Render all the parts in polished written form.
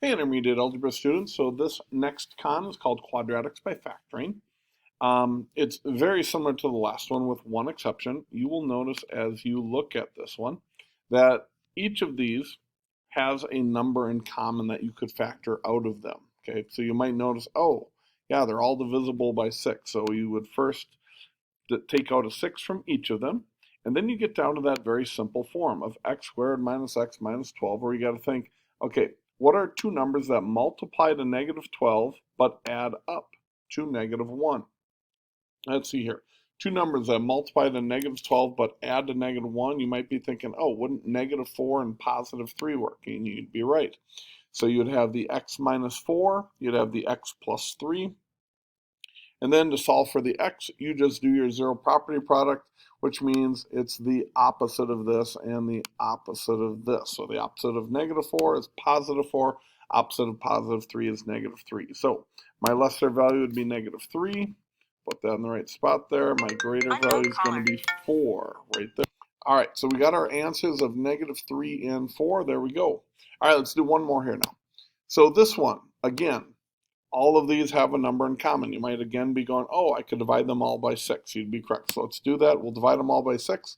Hey, intermediate algebra students. So this next con is called Quadratics by Factoring. It's very similar to the last one with one exception. You will notice as you look at this one that each of these has a number in common that you could factor out of them. Okay, so you might notice, oh, yeah, they're all divisible by 6. So you would first take out a 6 from each of them, and then you get down to that very simple form of x squared minus x minus 12, where you got to think, okay, what are two numbers that multiply to negative 12 but add up to negative 1? Let's see here. Two numbers that multiply to negative 12 but add to negative 1, you might be thinking, oh, wouldn't negative 4 and positive 3 work? And you'd be right. So you'd have the x minus 4, you'd have the x plus 3, and then to solve for the x, you just do your zero property product, which means it's the opposite of this and the opposite of this. So the opposite of negative 4 is positive 4. Opposite of positive 3 is negative 3. So my lesser value would be negative 3. Put that in the right spot there. My greater value is going to be 4 right there. All right, so we got our answers of negative 3 and 4. There we go. All right, let's do one more here now. So this one, again, all of these have a number in common. You might again be going, oh, I could divide them all by 6. You'd be correct. So let's do that. We'll divide them all by 6.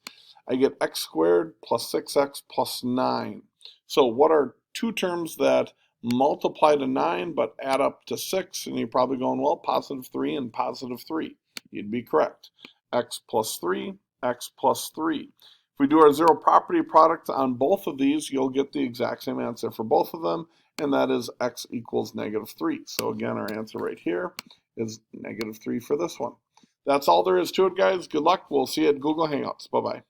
I get x squared plus 6x plus 9. So what are two terms that multiply to 9 but add up to 6? And you're probably going, well, positive 3 and positive 3. You'd be correct. X plus 3, x plus 3. If we do our zero property product on both of these, you'll get the exact same answer for both of them, and that is x equals negative 3. So again, our answer right here is negative 3 for this one. That's all there is to it, guys. Good luck. We'll see you at Google Hangouts. Bye-bye.